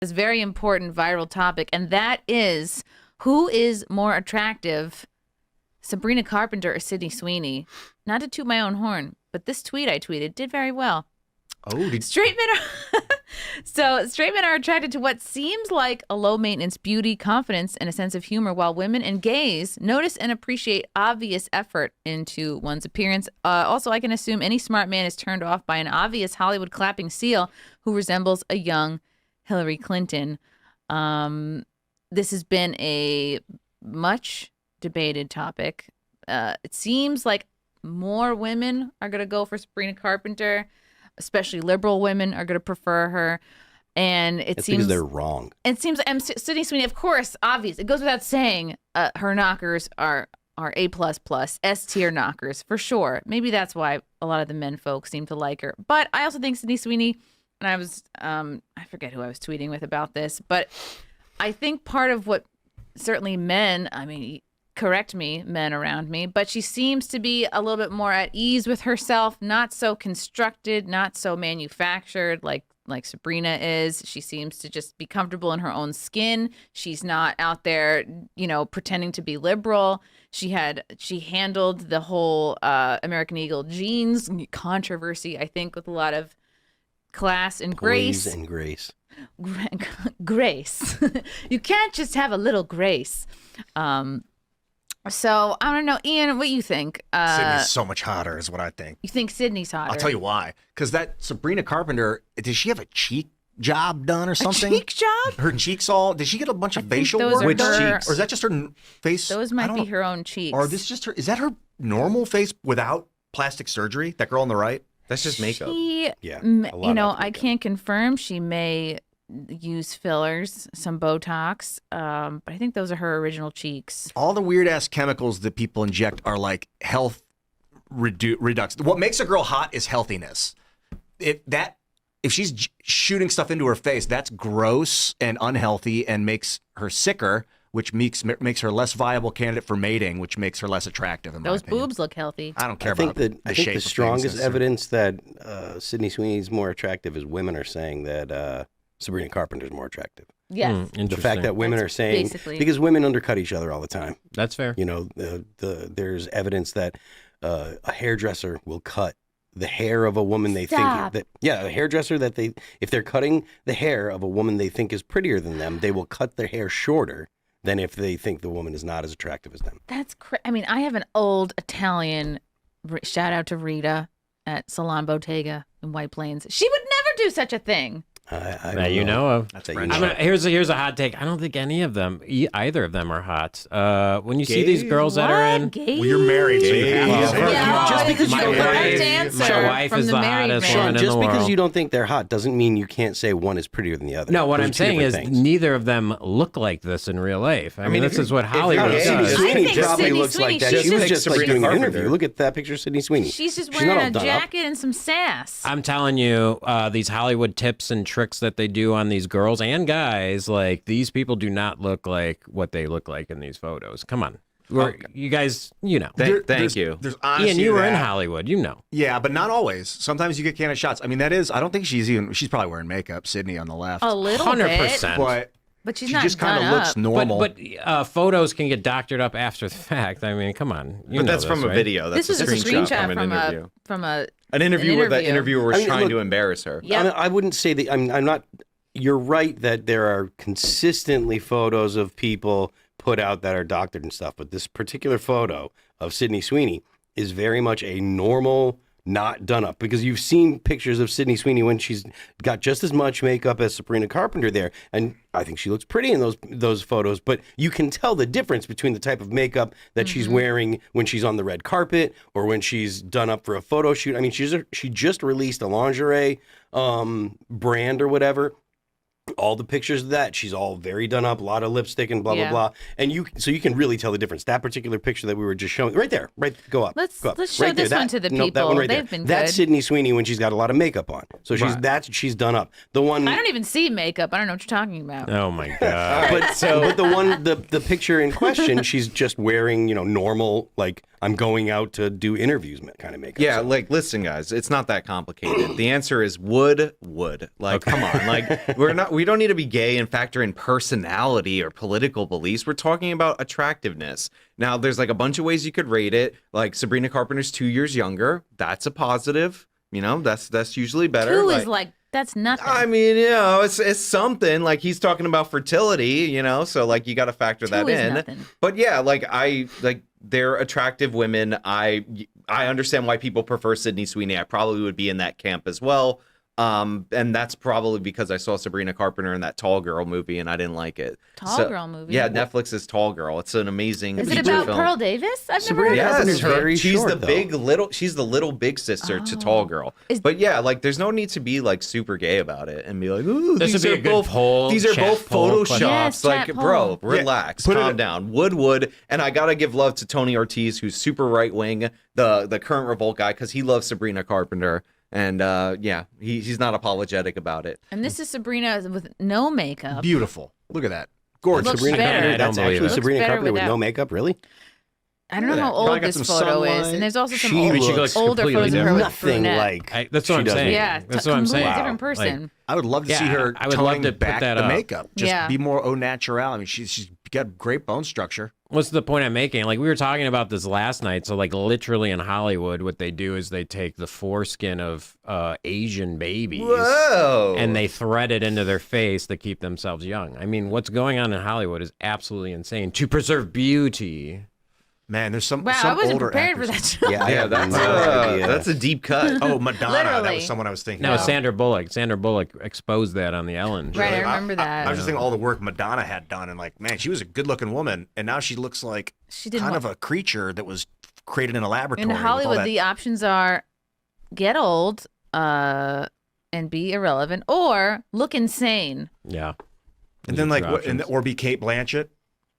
this very important viral topic, and that is, who is more attractive, Sabrina Carpenter or Sydney Sweeney? Not to toot my own horn, but this tweet I tweeted did very well. Oh, straight men are attracted to what seems like a low-maintenance beauty, confidence, and a sense of humor, while women and gays notice and appreciate obvious effort into one's appearance. Also, I can assume any smart man is turned off by an obvious Hollywood clapping seal who resembles a young Hillary Clinton. This has been a much debated topic. It seems like more women are going to go for Sabrina Carpenter. Especially liberal women are going to prefer her. And it seems because they're wrong. It seems Sydney Sweeney, of course, obvious. It goes without saying, her knockers are A++, S-tier knockers, for sure. Maybe that's why a lot of the men folks seem to like her. But I also think Sydney Sweeney, and I was, I forget who I was tweeting with about this, but I think part of what certainly men, I mean, correct me, men around me, but she seems to be a little bit more at ease with herself, not so constructed, not so manufactured like Sabrina is. She seems to just be comfortable in her own skin. She's not out there, pretending to be liberal. She handled the whole American Eagle jeans controversy, I think, with a lot of class and grace. Poise and grace. Grace. You can't just have a little grace. So, I don't know, Ian, what you think? Sydney's so much hotter is what I think. You think Sydney's hotter? I'll tell you why. Because that Sabrina Carpenter, did she have a cheek job done or something? A cheek job? Her cheeks all, did she get a bunch of facial those work? are Which her- cheeks? Or is that just her face? Those might be her own cheeks. Or this just her, is that her normal face without plastic surgery? That girl on the right? That's just makeup. Yeah. I can't confirm. She may use fillers, some Botox, but I think those are her original cheeks. All the weird ass chemicals that people inject are like health reduction. What makes a girl hot is healthiness. If she's shooting stuff into her face, that's gross and unhealthy and makes her sicker, which makes her less viable candidate for mating, which makes her less attractive. In Those my opinion. boobs look healthy. I don't care I think about I think the strongest evidence that Sydney Sweeney's more attractive is women are saying that Sabrina Carpenter's more attractive. Yes. The fact that women are saying, basically- because women undercut each other all the time. That's fair. There's evidence that a hairdresser will cut the hair of a woman they Stop. think a hairdresser if they're cutting the hair of a woman they think is prettier than them, they will cut their hair shorter than if they think the woman is not as attractive as them. That's I mean, I have an old Italian, shout out to Rita at Salon Bottega in White Plains. She would never do such a thing. That you know of. That's Here's a hot take. I don't think any of them, either of them, are hot. When you see these girls that are in, Gay? Well, you're married, so you have to say Yeah, just because you my don't wife, my wife from is the the married hottest man. woman in just the because world. you don't think they're hot doesn't mean you can't say one is prettier than the other. No, what Those I'm are two saying different is things. neither of them look like this in real life. I mean, this is what Hollywood Sydney does. Sweeney I think probably Sydney looks Sweeney, like that. she's She was just just like Sabrina doing an Carpenter. interview. Look at that picture of Sydney Sweeney. She's just not all wearing a done up. jacket and some sass. I'm telling you, these Hollywood tips and tricks that they do on these girls and guys, like these people do not look like what they look like in these photos. Come on. You guys, Thank you. There's honesty Ian, you to were in that. Hollywood, Yeah, but not always. Sometimes you get candid shots. I mean, I don't think she's probably wearing makeup, Sydney on the left. A little 100%. bit. But she's she not just kind done of looks up. normal. But photos can get doctored up after the fact. I mean, come on. But that's from a right? video. That's This is a screenshot from an interview. An interview where that interviewer was I mean, trying look, to embarrass her. Yeah. I wouldn't say that. I'm not. You're right that there are consistently photos of people put out that are doctored and stuff, but this particular photo of Sydney Sweeney is very much a normal, not done up, because you've seen pictures of Sydney Sweeney when she's got just as much makeup as Sabrina Carpenter there, and I think she looks pretty in those photos, but you can tell the difference between the type of makeup that she's wearing when she's on the red carpet or when she's done up for a photo shoot. I mean, she just released a lingerie brand or whatever. All the pictures of that, she's all very done up, a lot of lipstick and blah, blah, blah. And you can really tell the difference. That particular picture that we were just showing, right there, go up. Let's go up. show right there. this one to the That people. one right They've there. been That's good. Sydney Sweeney when she's got a lot of makeup on. So she's done up. The one I don't even see makeup. I don't know what you're talking about. Oh my god! but the picture in question, she's just wearing normal, like I'm going out to do interviews kind of makeup. Yeah, So- like listen, guys, it's not that complicated. The answer is wood. Like, come on, like we we don't need to be gay and factor in personality or political beliefs. We're talking about attractiveness. Now, there's like a bunch of ways you could rate it. Like Sabrina Carpenter's 2 years younger. That's a positive. You know, that's usually better. 2 is like that's nothing. I mean, you know, it's something. Like he's talking about fertility, you know, so like you got to factor 2 that is in. nothing. But yeah, they're attractive women. I understand why people prefer Sydney Sweeney. I probably would be in that camp as well. And that's probably because I saw Sabrina Carpenter in that Tall Girl movie and I didn't like it. Tall Girl movie? Yeah, Netflix's Tall Girl. It's an amazing Is it feature about film. Pearl Davis? I've never Sabrina heard of Carpenter's this. very she's short, the though. she's the little big sister to Tall Girl. But yeah, like there's no need to be like super gay about it and be like, ooh, This these would be are a good both poll, these are chat both poll photoshops. question. Yes, Like, chat bro, poll. relax, Put it calm in- down. Wood. And I gotta give love to Tony Ortiz, who's super right wing, the current Revolt guy, because he loves Sabrina Carpenter. And yeah, he's not apologetic about it. And this is Sabrina with no makeup. Beautiful. Look at that. Gorgeous. Looks Sabrina better. Carpenter, I don't that's believe actually it. Sabrina Looks better Carpenter with no without- makeup, really? I don't know how Probably old got this some photo is. sunlight. And there's also some She old, looks looks older completely photos of her with nothing brunette. like That's she what I'm does saying. me. Yeah, That's what I'm completely saying. different person. I would love to see Yeah, her I would love toning to put back that the up. makeup. Just Yeah. be more au naturel. I mean, she's got great bone structure. What's the point I'm making? Like we were talking about this last night. So like literally in Hollywood, what they do is they take the foreskin of Asian babies Whoa! and they thread it into their face to keep themselves young. I mean, what's going on in Hollywood is absolutely insane to preserve beauty. Man, there's some Wow, some I wasn't older prepared for actors. that. Yeah, I Yeah, have that's no idea. that's a deep cut. Oh, Madonna. That Literally. was someone I was thinking. No, of. Sandra Bullock. Sandra Bullock exposed that on the Ellen show. Right, I remember that. I was just thinking all the work Madonna had done, and like, man, she was a good-looking woman, and now she looks like She did kind what? of a creature that was created in a laboratory. In with all Hollywood, that- the options are get old and be irrelevant, or look insane. Yeah. and Those then are like, two what, options. or be Kate Blanchett.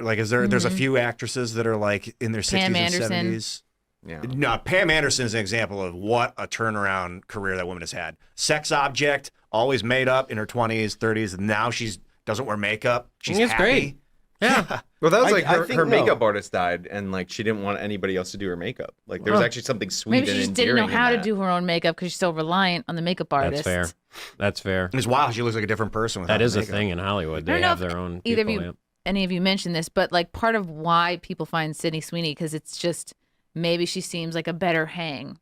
Like, is there? There's a few actresses that are like in their 60s Pam and Anderson. 70s. Yeah. No, Pam Anderson is an example of what a turnaround career that woman has had. Sex object, always made up in her 20s, 30s, and now she's doesn't wear makeup. She's It's happy. great. Yeah. Well, that was I- like I her, think her no. makeup artist died, and like she didn't want anybody else to do her makeup. Like there was Well, actually something sweet Maybe and she just didn't know endearing in how to that. do her own makeup because she's so reliant on the makeup artist. That's fair. That's fair. It's wild. She looks like a different person without That is the a makeup. thing in Hollywood. I They don't know have if their own either of people. you, any of you mentioned this, but like part of why people find Sydney Sweeney because it's just maybe she seems like a better hang.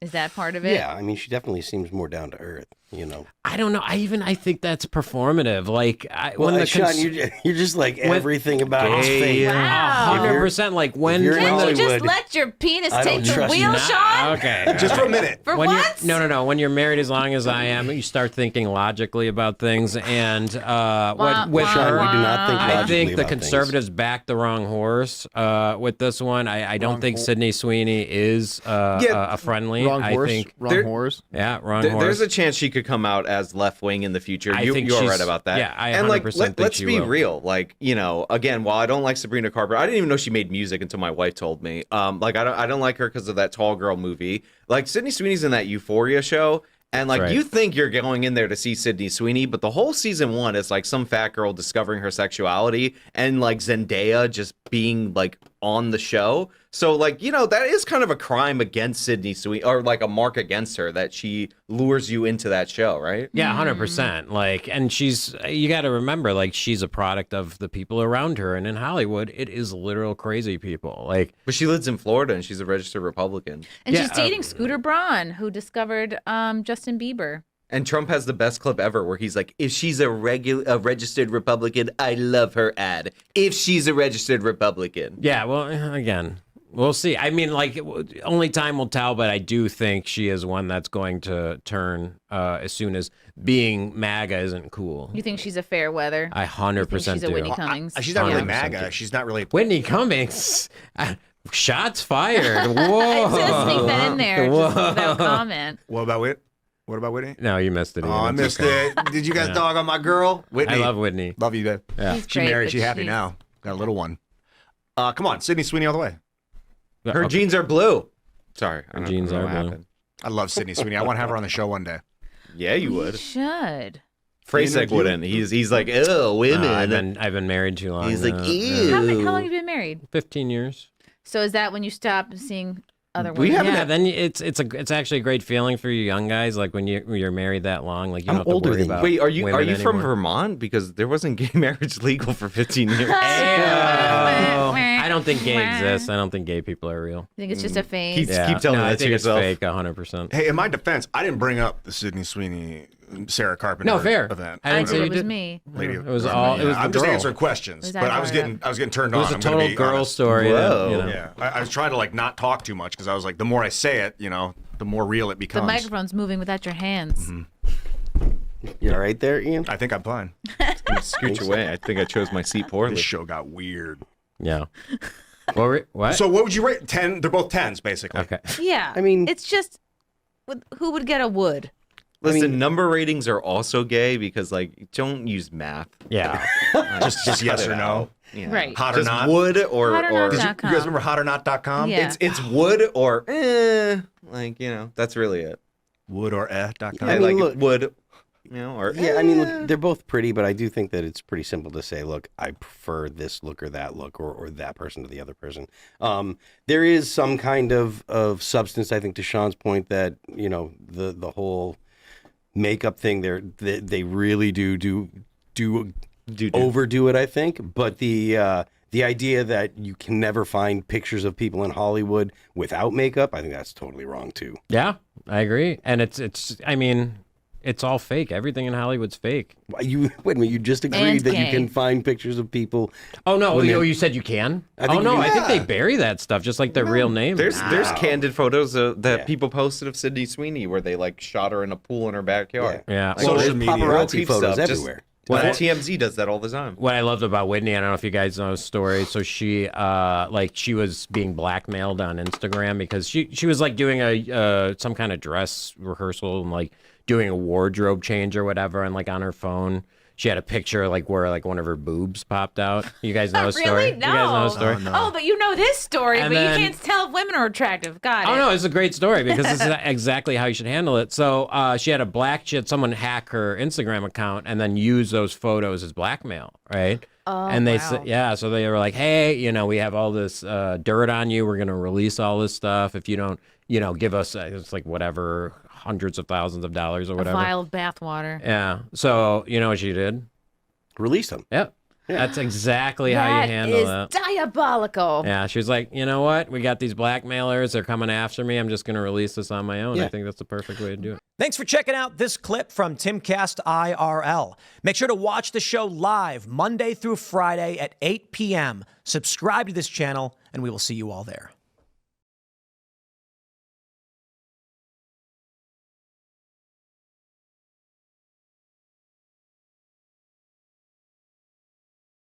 Is that part of it? Yeah, I mean, she definitely seems more down to earth, you know. I don't know. I think that's performative. Like Well, when the Sean, cons- you're just like everything about his Gay, face. Wow. 100%. Like when you're in Can't you just Hollywood, let your penis I take don't the trust wheel, you. Sean? Okay. Just for a minute. For when once? No. When you're married as long as I am, you start thinking logically about things. And with Sean, her, you do not think I logically think the about things. conservatives backed the wrong horse with this one. I don't think Sydney Sweeney is a friendly. Wrong I horse. think, Wrong horse. yeah, wrong horse. There's a chance she could come out as left wing in the future. I You think are she's- right about that. yeah, I and like 100% think let's she be will. real. Like again, while I don't like Sabrina Carpenter, I didn't even know she made music until my wife told me. Like I don't like her because of that Tall Girl movie. Like Sydney Sweeney's in that Euphoria show. And like Right. you think you're going in there to see Sydney Sweeney, but the whole season 1 is like some fat girl discovering her sexuality and like Zendaya just being like on the show. So like, that is kind of a crime against Sydney Sweeney, or like a mark against her that she lures you into that show, right? Yeah, 100%. Like, and you got to remember, like, she's a product of the people around her. And in Hollywood, it is literal crazy people. Like, But she lives in Florida and she's a registered Republican. And Yeah, she's dating Scooter Braun, who discovered Justin Bieber. And Trump has the best clip ever where he's like, if she's a registered Republican, I love her ad. If she's a registered Republican. yeah, well, again, we'll see. I mean, like, only time will tell, but I do think she is one that's going to turn as soon as being MAGA isn't cool. You think she's a fair weather? I You 100% think she's a do. Whitney Cummings? She's not really 100% MAGA. do. She's not really. Whitney Cummings. Shots fired. Whoa. I just sneak that in there just Whoa. without comment. What about Whit? What about Whitney? No, you missed it. Oh, Ian. I It's missed okay. it. Did you guys Yeah. dog on my girl? Whitney. I love Whitney. Love you, babe. Yeah. She's She great, married. but She happy she's- now. Got a little one. Come on, Sydney Sweeney all the way. Her Okay. jeans are blue. Sorry. I Her don't jeans know are what blue. happened. I love Sydney Sweeney. I want to have her on the show one day. Yeah, you You would. should. Frasek wouldn't. He's like, oh, women. I've been married too long. He's like, now. ew. How long have you been married? 15 years. So is that when you stop seeing other We women. haven't Yeah, then it's actually a great feeling for you young guys. Like when you're married that long, like you I'm don't have to older worry than you. about. Wait, are you women from anymore. Vermont? Because there wasn't gay marriage legal for 15 years. I don't think gay exists. I don't think gay people are real. I think it's just a phase. Keep telling no, that I to think yourself. it's fake, 100%. Hey, in my defense, I didn't bring up the Sydney Sweeney, Sarah Carpenter No, fair. event. I I didn't say knew you it was did. me. Lady, It was all. It was the I'm just girl. answering questions, Was but I I was brought getting turned It on. was a I'm gonna total be girl honest. story. Whoa. You know. Yeah, I was trying to like not talk too much because I was like, the more I say it, the more real it The becomes. microphone's moving without your hands. You all right there, Ian? I think I'm fine. Scooch away. I think I chose my seat poorly. This show got weird. Yeah. What? So what would you rate? 10? They're both 10s, basically. Okay. Yeah. I mean- it's just who would get a wood? Listen, number ratings are also gay because like don't use math. Yeah. Just yes or no. Yeah. Right. Hot or Just not? would or Hot or not. Did you .com. guys remember hotornot.com? Yeah. it's would or like that's really it. Wood or eh.com. I I mean, like look- would or Yeah, I mean, look, they're both pretty, but I do think that it's pretty simple to say, look, I prefer this look or that look or that person to the other person. There is some kind of substance, I think, to Sean's point that, the whole makeup thing, they really do overdo it, I think. But the idea that you can never find pictures of people in Hollywood without makeup, I think that's totally wrong, too. Yeah, I agree. And it's. I mean, it's all fake. Everything in Hollywood's fake. Wait a minute, you just agreed And that you gay. can find pictures of people. Oh no! When they- You said you can. I think you I can. think they bury that stuff just like their real name. There's candid photos that Yeah. people posted of Sydney Sweeney where they like shot her in a pool in her backyard. Yeah. Like, Well, there's there's paparazzi creep photos stuff. everywhere. Well, TMZ does that all the time. What I loved about Whitney, I don't know if you guys know the story. So she, she was being blackmailed on Instagram because she was like doing some kind of dress rehearsal and like doing a wardrobe change or whatever, and like on her phone she had a picture like where like one of her boobs popped out. You guys know the story? Really? No. You guys know the story? Oh, but you know this story, And but then- you can't tell if women are attractive. Got it. Oh no, it's a great story because this is exactly how you should handle it. So she had someone hack her Instagram account and then use those photos as blackmail, right? And they wow. said, so they were like, hey, we have all this dirt on you. We're gonna release all this stuff if you don't, give us it's like whatever hundreds of thousands of dollars or A whatever. vial of bathwater. Yeah. So you know what she did? Release them. Yep. That's exactly how you handle that. That is diabolical. Yeah, she was like, you know what? We got these blackmailers. They're coming after me. I'm just going to release this on my own. Yeah. I think that's the perfect way to do it. Thanks for checking out this clip from Timcast IRL. Make sure to watch the show live Monday through Friday at 8 p.m. Subscribe to this channel, and we will see you all there.